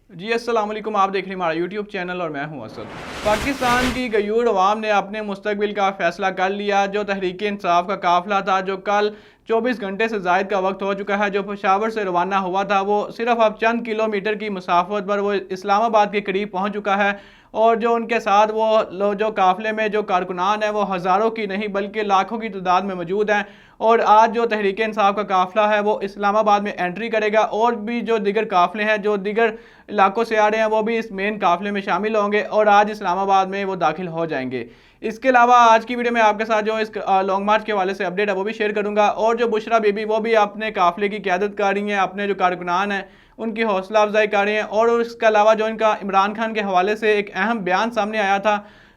जी अस्सलाम वालेकुम। आप देख रहे हैं हमारा यूट्यूब चैनल और मैं हूं असद। पाकिस्तान की गयूर अवाम ने अपने मुस्तकबिल का फैसला कर लिया। जो तहरीक इंसाफ का काफिला था, जो कल 24 घंटे से ज़ायद का वक्त हो चुका है, जो पेशावर से रवाना हुआ था, वो सिर्फ अब चंद किलोमीटर की मुसाफत पर वो इस्लामाबाद के करीब पहुँच चुका है। और जो उनके साथ वो जो काफ़िले में जो कारकुनान हैं वो हज़ारों की नहीं बल्कि लाखों की तादाद में मौजूद हैं। और आज जो तहरीक इंसाफ का काफ़िला है वो इस्लामाबाद में एंट्री करेगा और भी जो दिगर काफ़िले हैं जो दिगर इलाकों से आ रहे हैं वो भी इस मेन काफ़िले में शामिल होंगे और आज इस्लामाबाद में वो दाखिल हो जाएंगे। इसके अलावा आज की वीडियो में आपके साथ जो इस लॉन्ग मार्च के हवाले से अपडेट है वो भी शेयर करूंगा। और जो बुशरा बीबी वो भी अपने काफ़िले की क़यादत कर रही हैं, अपने जो कारकुनान हैं उनकी हौसला अफजाई कर रही हैं। और इसके अलावा जो इनका इमरान खान के हवाले से एक अहम बयान सामने आया था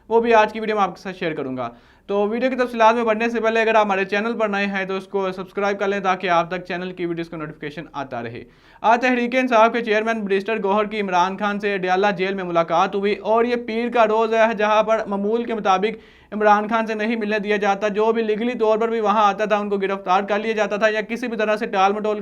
वो भी आज की वीडियो में आपके साथ शेयर करूंगा। तो वीडियो की तफसीलात में बढ़ने से पहले अगर आप हमारे चैनल पर नए हैं तो उसको सब्सक्राइब कर लें ताकि आप तक चैनल की वीडियोस का नोटिफिकेशन आता रहे। आज तहरीक इंसाफ के चेयरमैन बैरिस्टर गौहर की इमरान खान से अडयाला जेल में मुलाकात हुई और ये पीर का रोज़ है जहां पर मामूल के मुताबिक इमरान खान से नहीं मिलने दिया जाता। जो भी लीगली तौर पर भी वहां आता था उनको गिरफ्तार कर लिया जाता था या किसी भी तरह से टाल मटोल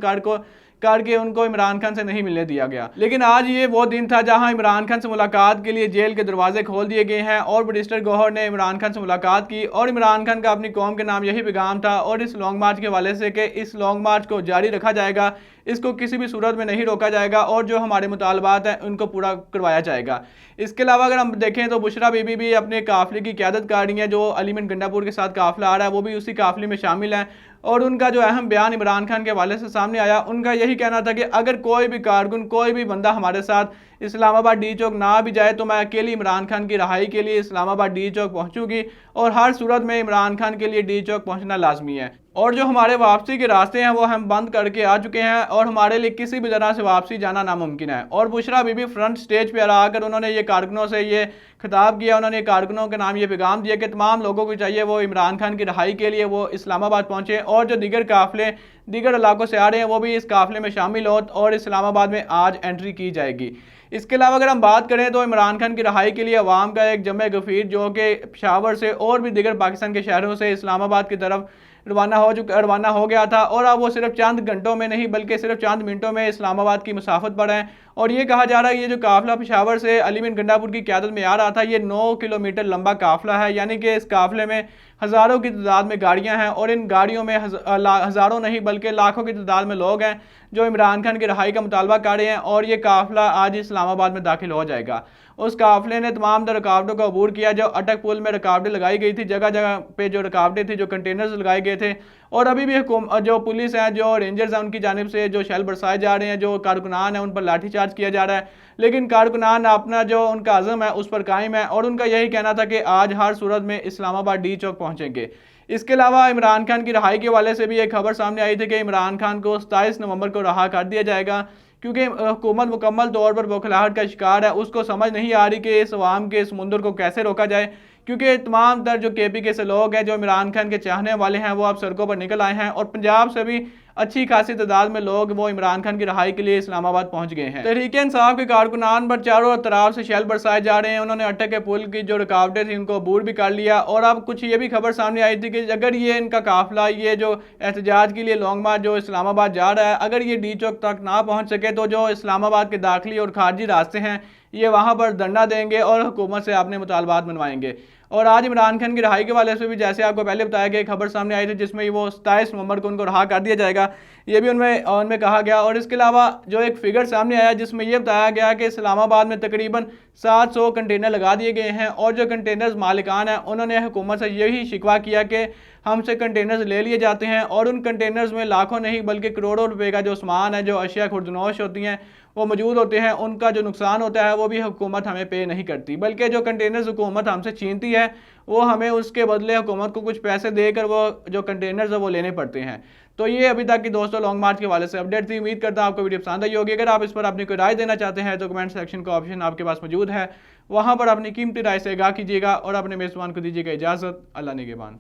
करके उनको इमरान खान से नहीं मिलने दिया गया। लेकिन आज ये वो दिन था जहां इमरान खान से मुलाकात के लिए जेल के दरवाजे खोल दिए गए हैं और बैरिस्टर गौहर ने इमरान खान से मुलाकात की। और इमरान खान का अपनी कौम के नाम यही पैगाम था और इस लॉन्ग मार्च के हवाले से कि इस लॉन्ग मार्च को जारी रखा जाएगा, इसको किसी भी सूरत में नहीं रोका जाएगा और जो हमारे मुतालबात हैं उनको पूरा करवाया जाएगा। इसके अलावा अगर हम देखें तो बुशरा बीबी भी अपने काफिले की क़यादत कर रही हैं। जो अलीमन गंडापुर के साथ काफिला आ रहा है वो भी उसी काफिले में शामिल है। और उनका जो अहम बयान इमरान खान के हवाले से सामने आया, उनका यही कहना था कि अगर कोई भी कारकुन कोई भी बंदा हमारे साथ इस्लामाबाद डी चौक ना भी जाए तो मैं अकेली इमरान खान की रहाई के लिए इस्लामाबाद डी चौक पहुंचूंगी और हर सूरत में इमरान खान के लिए डी चौक पहुंचना लाजमी है। और जो हमारे वापसी के रास्ते हैं वो हम बंद करके आ चुके हैं और हमारे लिए किसी भी तरह से वापसी जाना नामुमकिन है। और बुशरा बीबी फ्रंट स्टेज पर आकर उन्होंने ये कारकुनों से ये खिताब किया। उन्होंने कारकुनों के नाम ये पैगाम दिया कि तमाम लोगों को चाहिए वो इमरान खान की रहाई के लिए वो इस्लामाबाद पहुंचे और जो दिगर काफिले दिगर इलाकों से आ रहे हैं वो भी इस काफिले में शामिल हो और इस्लामाबाद में आज एंट्री की जाएगी। इसके अलावा अगर हम बात करें तो इमरान खान की रहाई के लिए अवाम का एक जमे गफीर जो कि पेशावर से और भी दिगर पाकिस्तान के शहरों से इस्लामाबाद की तरफ रवाना हो गया था और अब वो सिर्फ चंद घंटों में नहीं बल्कि सिर्फ चंद मिनटों में इस्लामाबाद की मुसाफत पर हैं। और ये कहा जा रहा है ये जो काफिला पेशावर से अलीमन गंडापुर की क़यादत में आ रहा था ये 9 किलोमीटर लंबा काफिला है, यानी कि इस काफिले में हज़ारों की तादाद में गाड़ियां हैं और इन गाड़ियों में हज़ारों नहीं बल्कि लाखों की तादाद में लोग हैं जो इमरान खान की रहाई का मुतालबा कर रहे हैं। और ये काफिला आज इस्लामाबाद में दाखिल हो जाएगा। उस काफिले ने तमाम रुकावटों का अबूर किया। जो अटक पुल में रुकावटें लगाई गई थी, जगह जगह पे जो रुकावटें थी, जो कंटेनर्स लगाए गए थे और अभी भी जो पुलिस है जो रेंजर्स हैं उनकी जानिब से जो शैल बरसाए जा रहे हैं, जो कारकुनान है उन पर लाठीचार्ज किया जा रहा है। लेकिन कारकुनान अपना जो उनका अज़म है उस पर कायम है और उनका यही कहना था कि आज हर सूरत में इस्लामाबाद डी चौक पहुंचेंगे। इसके अलावा इमरान खान की रहाई के हवाले से भी एक खबर सामने आई थी कि इमरान खान को 27 नवंबर को रहा कर दिया जाएगा क्योंकि हुकूमत मुकम्मल तौर पर बौखलाहट का शिकार है। उसको समझ नहीं आ रही कि इस अवाम के समुंदर को कैसे रोका जाए क्योंकि तमाम तर जो KPK से लोग हैं जो इमरान खान के चाहने वाले हैं वो अब सड़कों पर निकल आए हैं और पंजाब से भी अच्छी खासी तादाद में लोग वो इमरान खान की रहाई के लिए इस्लामाबाद पहुंच गए हैं। तहरीक इंसाफ के कारकुनान पर चारों तरफ से शैल बरसाए जा रहे हैं। उन्होंने अटक के पुल की जो रुकावटें थी उनको अबूर भी कर लिया। और अब कुछ ये भी खबर सामने आई थी कि अगर ये इनका काफिला ये जो एहतजाज के लिए लॉन्ग मार्च जो इस्लामाबाद जा रहा है अगर ये डी चौक तक ना पहुँच सके तो जो इस्लामाबाद के दाखिली और खारजी रास्ते हैं ये वहाँ पर धरना देंगे और हुकूमत से अपने मुतालबात मनवाएंगे। और आज इमरान खान की रहाई के वाले से भी जैसे आपको पहले बताया गया खबर सामने आई थी जिसमें वो 27 नवंबर को उनको रहा कर दिया जाएगा, ये भी उनमें कहा गया। और इसके अलावा जो एक फिगर सामने आया जिसमें यह बताया गया कि इस्लामाबाद में तकरीबन 700 कंटेनर लगा दिए गए हैं और जो कंटेनर्स मालिकान हैं उन्होंने हुकूमत से यही शिकवा किया कि हमसे कंटेनर्स ले लिए जाते हैं और उन कंटेनर्स में लाखों नहीं बल्कि करोड़ों रुपए का जो सामान है, जो अशिया खुर्दनोश होती हैं वो मौजूद होते हैं, उनका जो नुकसान होता है वो भी हुकूमत हमें पे नहीं करती बल्कि जो कंटेनर्स हुकूमत हमसे छीनती है वो हमें उसके बदले हुकूमत को कुछ पैसे देकर वो जो कंटेनर्स है वो लेने पड़ते हैं। तो ये अभी तक की दोस्तों लॉन्ग मार्च के हवाले से अपडेट थी। उम्मीद करता हूँ आपको वीडियो पसंद आई होगी। अगर आप इस पर अपनी कोई राय देना चाहते हैं तो कमेंट सेक्शन का ऑप्शन आपके पास मौजूद है, वहाँ पर अपनी कीमती राय से आगाह कीजिएगा और अपने मेज़बान को दीजिएगा इजाज़त। अल्लाह निगहबान।